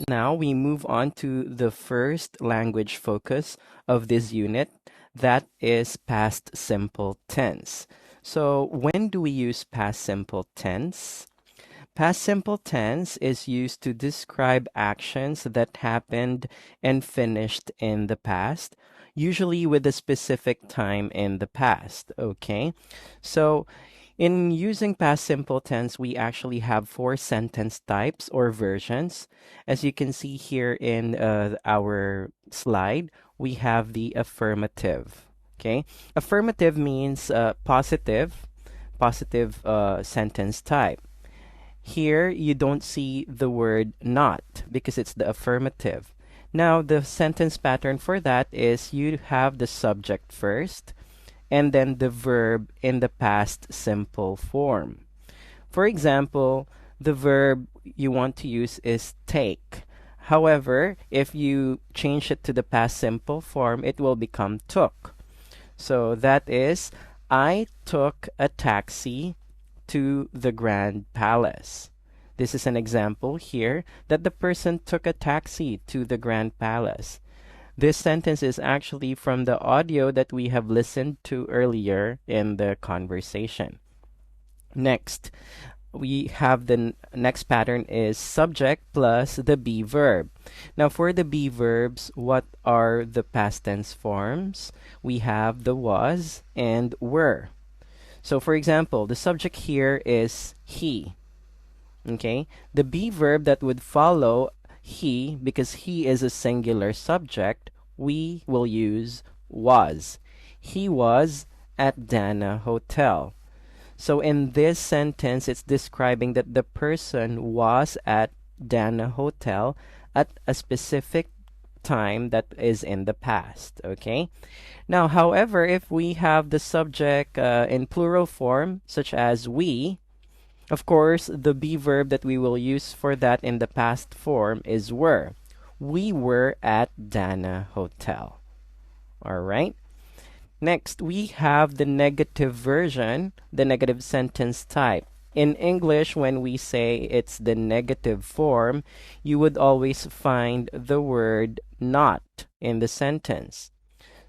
Now we move on to the first language focus of this unit, that is past simple tense. So when do we use past simple tense? Past simple tense is used to describe actions that happened and finished in the past, usually with a specific time in the past. Okay, so in using past simple tense, we actually have four sentence types or versions. As you can see here in our slide, we have the affirmative. Okay, affirmative means positive sentence type. Here, you don't see the word not because it's the affirmative. Now, the sentence pattern for that is you have the subject first and then the verb in the past simple form. For example, the verb you want to use is take. However, if you change it to the past simple form, it will become took. So that is, I took a taxi to the Grand Palace. This is an example here that the person took a taxi to the Grand Palace. This sentence is actually from the audio that we have listened to earlier in the conversation. Next, we have the next pattern is subject plus the be verb. Now, for the be verbs, what are the past tense forms? We have the was and were. So, for example, the subject here is he. Okay, the be verb that would follow he, because he is a singular subject, we will use was. He was at Dana Hotel. So in this sentence, it's describing that the person was at Dana Hotel at a specific time that is in the past. Okay. Now, however, if we have the subject in plural form, such as we, of course, the be verb that we will use for that in the past form is were. We were at Dana Hotel. All right. Next, we have the negative version, the negative sentence type. In English, when we say it's the negative form, you would always find the word not in the sentence.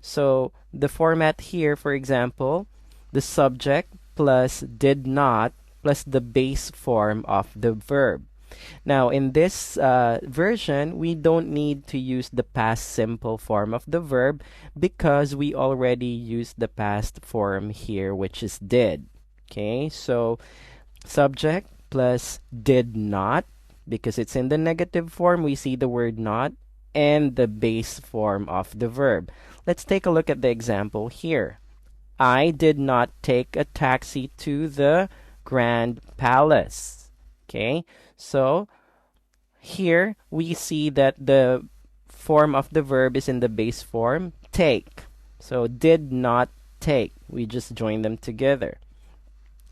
So the format here, for example, the subject plus did not plus the base form of the verb. Now, in this version, we don't need to use the past simple form of the verb because we already used the past form here, which is did. Okay, so subject plus did not, because it's in the negative form, we see the word not, and the base form of the verb. Let's take a look at the example here. I did not take a taxi to the Grand Palace. Okay, so here we see that the form of the verb is in the base form, take. So did not take. We just join them together.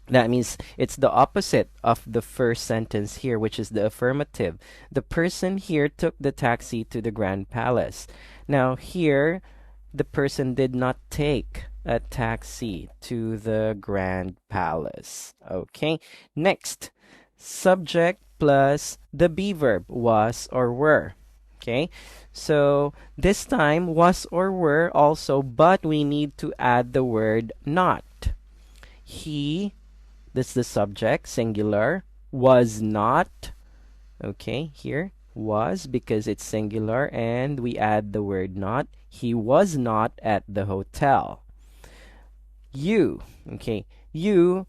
That means it's the opposite of the first sentence here, which is the affirmative. The person here took the taxi to the Grand Palace. Now here, the person did not take a taxi to the Grand Palace. Okay, next, subject plus the be verb, was or were. Okay, so this time was or were also, but we need to add the word not. He, that's the subject, singular, was not. Okay, here, was, because it's singular, and we add the word not. He was not at the hotel. You, okay, you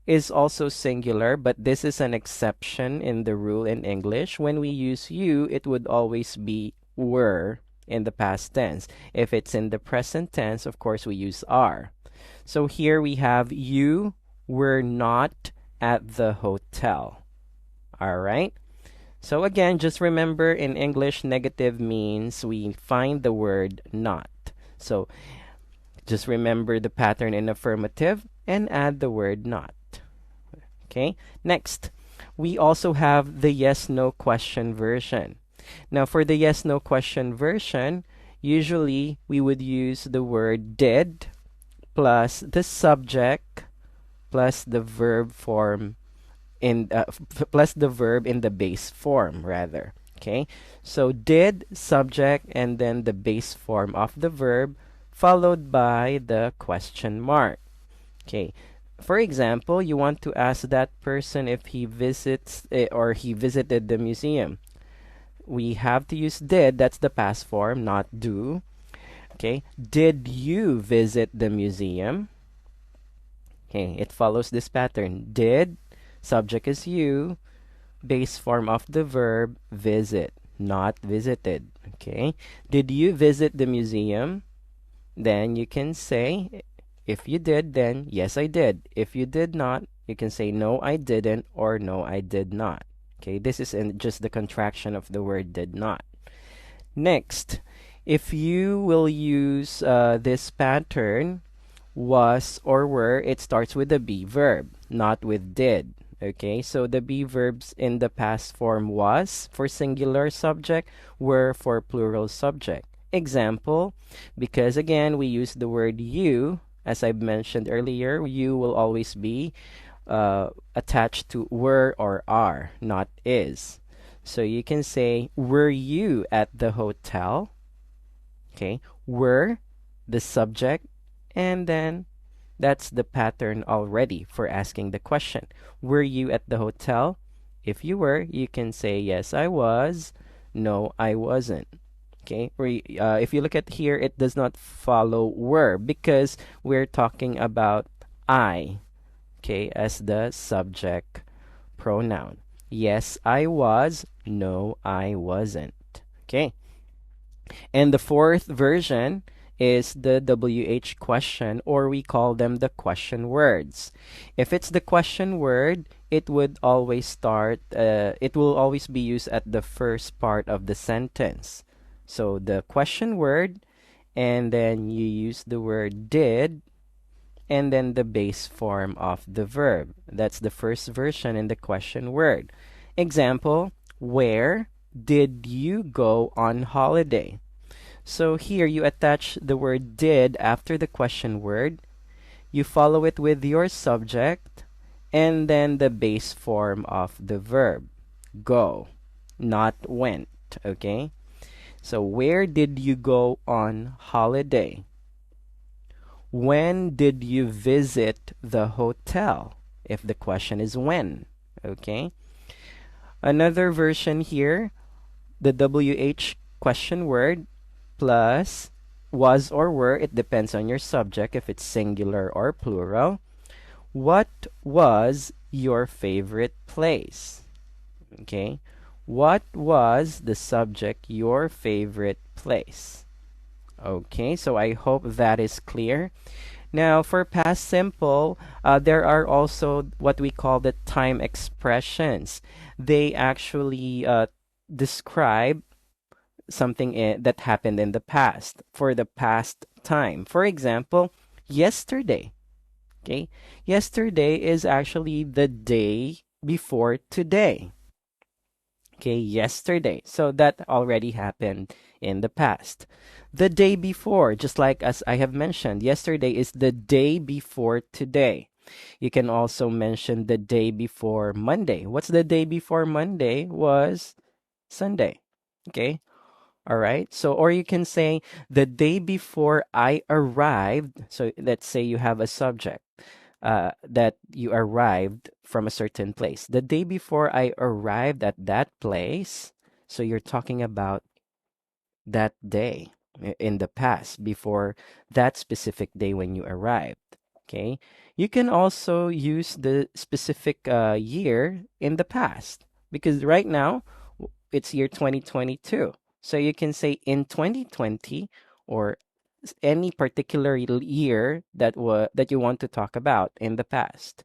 is also singular, but this is an exception in the rule in English. When we use you, it would always be were in the past tense. If it's in the present tense, of course, we use are. So here we have you were not at the hotel. All right. So again, just remember in English, negative means we find the word not. So just remember the pattern in affirmative and add the word not. Okay, next, we also have the yes-no question version. Now, for the yes-no question version, usually we would use the word did plus the subject plus the verb form in plus the verb in the base form rather. Okay, so did, subject, and then the base form of the verb, followed by the question mark. Okay, for example, you want to ask that person if he visits or he visited the museum. We have to use did, that's the past form, not do. Okay, did you visit the museum? Okay, it follows this pattern. Did, subject is you, base form of the verb, visit, not visited. Okay, did you visit the museum? Then you can say, if you did, then yes, I did. If you did not, you can say no, I didn't, or no, I did not. Okay, this is just the contraction of the word did not. Next, if you will use this pattern, was or were, it starts with the be verb, not with did. Okay, so the be verbs in the past form was for singular subject, were for plural subject. Example, because again we use the word you, as I mentioned earlier, you will always be attached to were or are, not is. So you can say, were you at the hotel? Okay, were, the subject, and then that's the pattern already for asking the question. Were you at the hotel? If you were, you can say, yes, I was. No, I wasn't. Okay, if you look at here, it does not follow were because we're talking about I, okay, as the subject pronoun. Yes, I was. No, I wasn't. Okay. And the fourth version is the WH question, or we call them the question words. If it's the question word, it would always it will always be used at the first part of the sentence. So the question word, and then you use the word did, and then the base form of the verb. That's the first version in the question word. Example, where did you go on holiday? So here you attach the word did after the question word. You follow it with your subject and then the base form of the verb. Go, not went. Okay? So where did you go on holiday? When did you visit the hotel? If the question is when. Okay? Another version here, the WH question word plus was or were, it depends on your subject if it's singular or plural. What was your favorite place? Okay. What was the subject, your favorite place? Okay, so I hope that is clear. Now, for past simple, there are also what we call the time expressions. They actually describe something that happened in the past for the past time. For example, yesterday. Okay, yesterday is actually the day before today. Okay, yesterday. So that already happened in the past. The day before, just like as I have mentioned, yesterday is the day before today. You can also mention the day before Monday. What's the day before Monday? Was Sunday. Okay, all right. So, or you can say the day before I arrived. So, let's say you have a subject that you arrived from a certain place. The day before I arrived at that place. So, you're talking about that day in the past before that specific day when you arrived. Okay. You can also use the specific year in the past because right now it's year 2022. So you can say in 2020 or any particular year that you want to talk about in the past.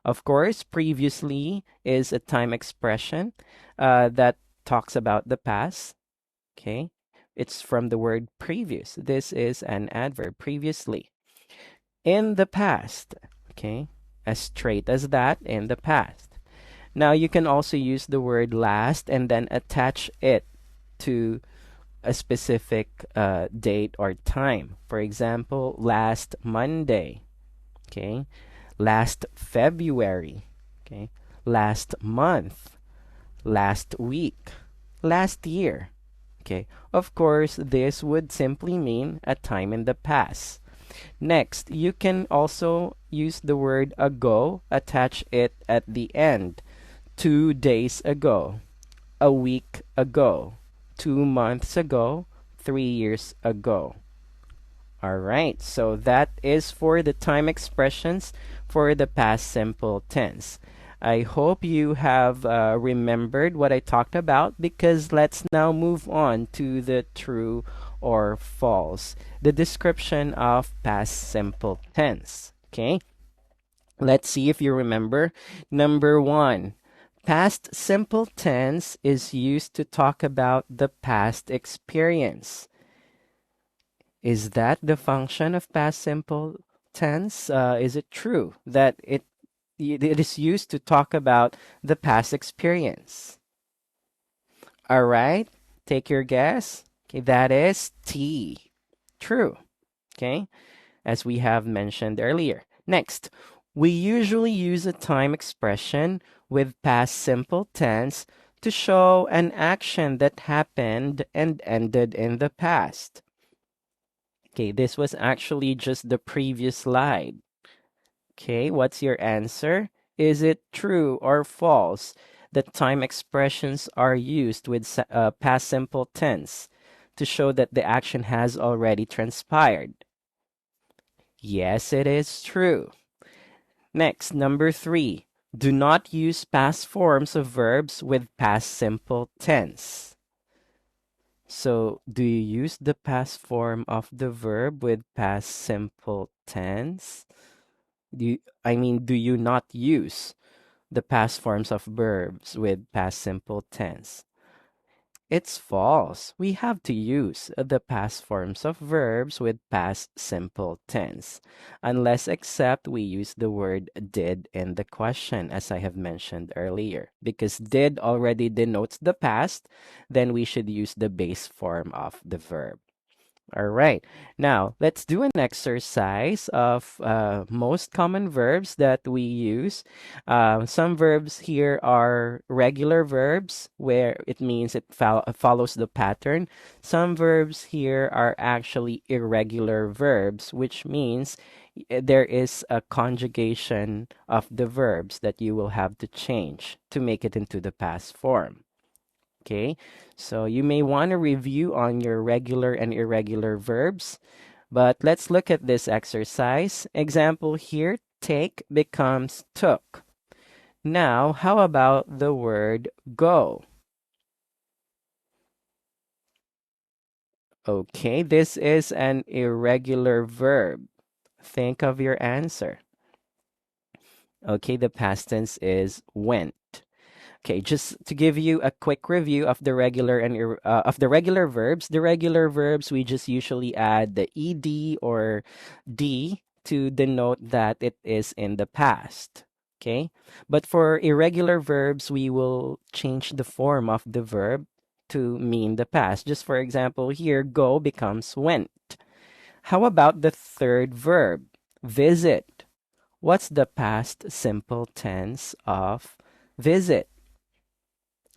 Of course, previously is a time expression that talks about the past. Okay, it's from the word previous. This is an adverb, previously. In the past. Okay, as straight as that, in the past. Now you can also use the word last and then attach it to a specific date or time. For example, last Monday. Okay, last February. Okay, last month, last week. last year. Okay, of course, this would simply mean a time in the past. Next, you can also use the word ago, attach it at the end. 2 days ago, a week ago, 2 months ago, 3 years ago. All right, so that is for the time expressions for the past simple tense. I hope you have remembered what I talked about, because let's now move on to the true or false, the description of past simple tense. Okay, let's see if you remember. Number one, past simple tense is used to talk about the past experience. Is that the function of past simple tense? Is it true that it is used to talk about the past experience? All right, take your guess. Okay, that is T. True. Okay, as we have mentioned earlier. Next, we usually use a time expression with past simple tense to show an action that happened and ended in the past. Okay, this was actually just the previous slide. Okay, what's your answer? Is it true or false that time expressions are used with past simple tense to show that the action has already transpired? Yes, it is true. Next, number three. Do not use past forms of verbs with past simple tense. So, do you use the past form of the verb with past simple tense? Do you not use the past forms of verbs with past simple tense? It's false. We have to use the past forms of verbs with past simple tense. Unless except we use the word did in the question, as I have mentioned earlier. Because did already denotes the past, then we should use the base form of the verb. All right. Now, let's do an exercise of most common verbs that we use. Some verbs here are regular verbs, where it means it follows the pattern. Some verbs here are actually irregular verbs, which means there is a conjugation of the verbs that you will have to change to make it into the past form. Okay, so you may want to review on your regular and irregular verbs, but let's look at this exercise. Example here, take becomes took. Now, how about the word go? Okay, this is an irregular verb. Think of your answer. Okay, the past tense is went. Okay, just to give you a quick review of the regular and of the regular verbs. The regular verbs, we just usually add the ed or d to denote that it is in the past. Okay, but for irregular verbs, we will change the form of the verb to mean the past. Just for example, here go becomes went. How about the third verb, visit? What's the past simple tense of visit?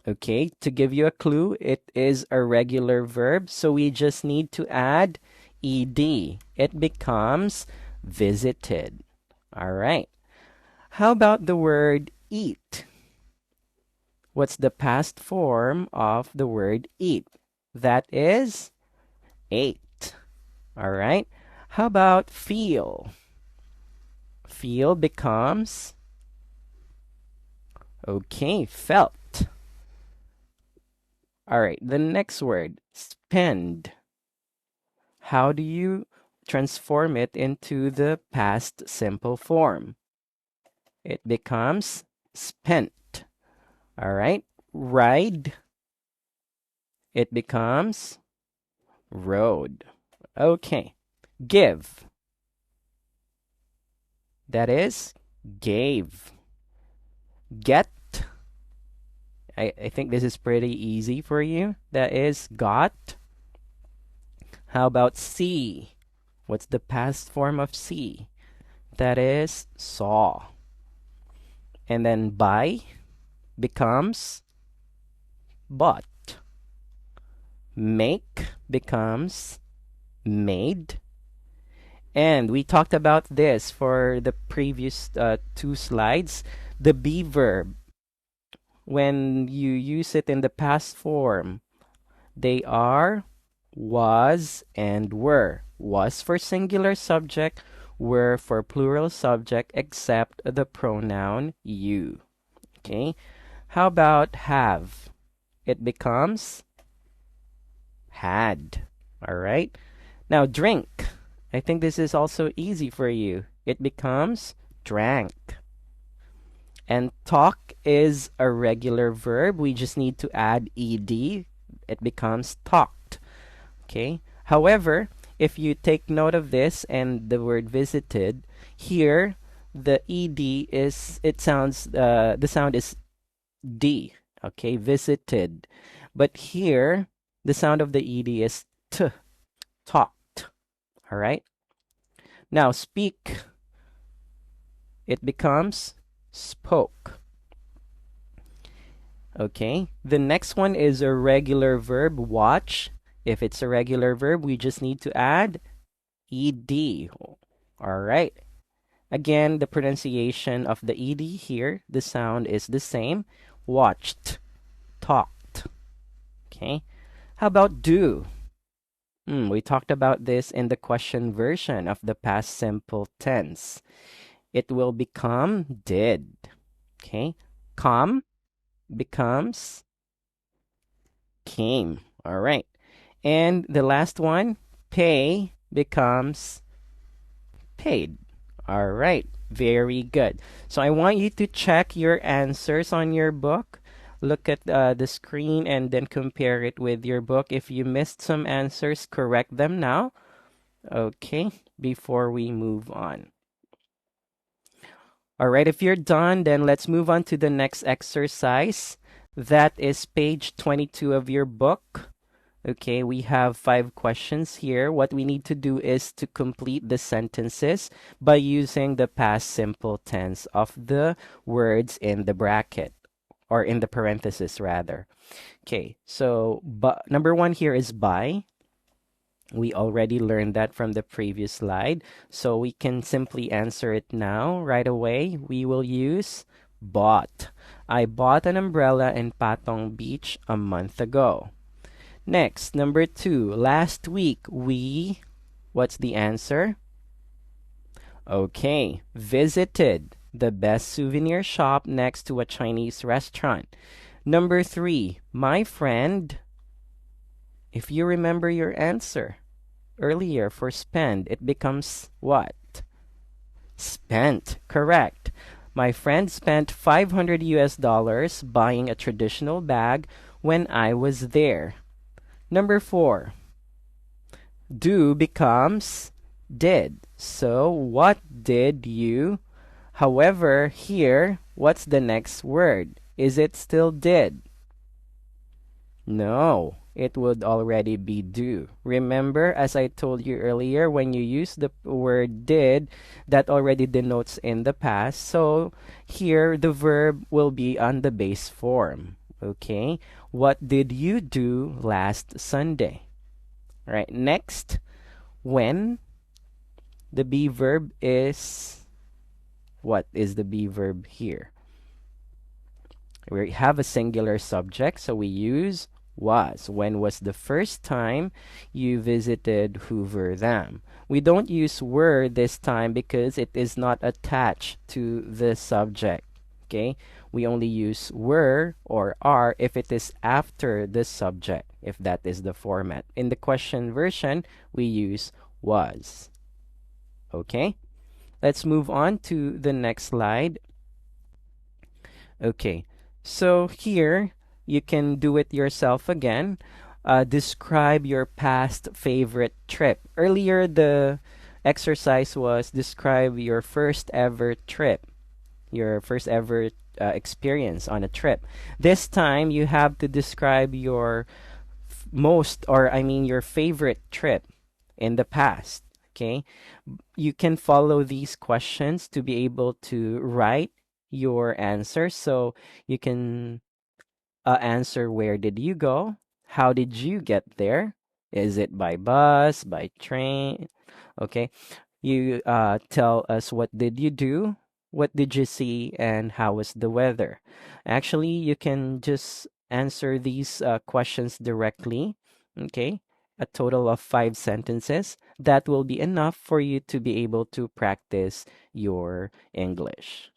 Okay, to give you a clue, it is a regular verb, so we just need to add ed. It becomes visited. All right. How about the word eat? What's the past form of the word eat? That is ate. All right. How about feel? Feel becomes, okay, felt. All right, the next word, spend. How do you transform it into the past simple form? It becomes spent. All right, ride. It becomes rode. Okay, give. That is gave. Get. I think this is pretty easy for you. That is got. How about see? What's the past form of see? That is saw. And then buy becomes bought. Make becomes made. And we talked about this for the previous two slides. The be verb, when you use it in the past form, they are was and were. Was for singular subject, were for plural subject, except the pronoun you. Okay? How about have? It becomes had. All right? Now, drink. I think this is also easy for you. It becomes drank. And talk is a regular verb. We just need to add ed. It becomes talked. Okay? However, if you take note of this and the word visited, here the ed is, it sounds, the sound is d. Okay? Visited. But here, the sound of the ed is t. Talked. All right? Now, speak. It becomes spoke. Okay? The next one is a regular verb, watch. If it's a regular verb, we just need to add ed. All right? Again, the pronunciation of the ed here, the sound is the same. Watched. Talked. Okay? How about do? We talked about this in the question version of the past simple tense. It will become did. Okay? Come becomes came. All right. And the last one, pay becomes paid. All right. Very good. So I want you to check your answers on your book. Look at the screen and then compare it with your book. If you missed some answers, correct them now. Okay, before we move on. All right, if you're done, then let's move on to the next exercise. That is page 22 of your book. Okay, we have 5 questions here. What we need to do is to complete the sentences by using the past simple tense of the words in the bracket, or in the parenthesis rather. Okay, so number 1 here is by. We already learned that from the previous slide, so we can simply answer it now right away. We will use bought. I bought an umbrella in Patong Beach a month ago. Next, number 2, last week what's the answer? Okay, visited the best souvenir shop next to a Chinese restaurant. Number 3, my friend. If you remember your answer earlier for spend, it becomes what? Spent. Correct. My friend spent $500 buying a traditional bag when I was there. Number 4, do becomes did. So what did you? However, here, what's the next word? Is it still did? No, it would already be do. Remember, as I told you earlier, when you use the word did, that already denotes in the past. So here, the verb will be on the base form. Okay, what did you do last Sunday? All right, next, when. The be verb is, what is the be verb here? We have a singular subject, so we use was. When was the first time you visited Hoover Dam? We don't use were this time because it is not attached to the subject. Okay? We only use were or are if it is after the subject, if that is the format. In the question version, we use was. Okay? Let's move on to the next slide. Okay, so here you can do it yourself again. Describe your past favorite trip. Earlier, the exercise was describe your first ever trip, your first ever experience on a trip. This time, you have to describe your your favorite trip in the past. Okay, you can follow these questions to be able to write your answer. So you can answer where did you go, How did you get there? Is it by bus, by train? Okay. You tell us what did you do, what did you see, and how was the weather. Actually, you can just answer these questions directly. Okay, a total of 5 sentences. That will be enough for you to be able to practice your English.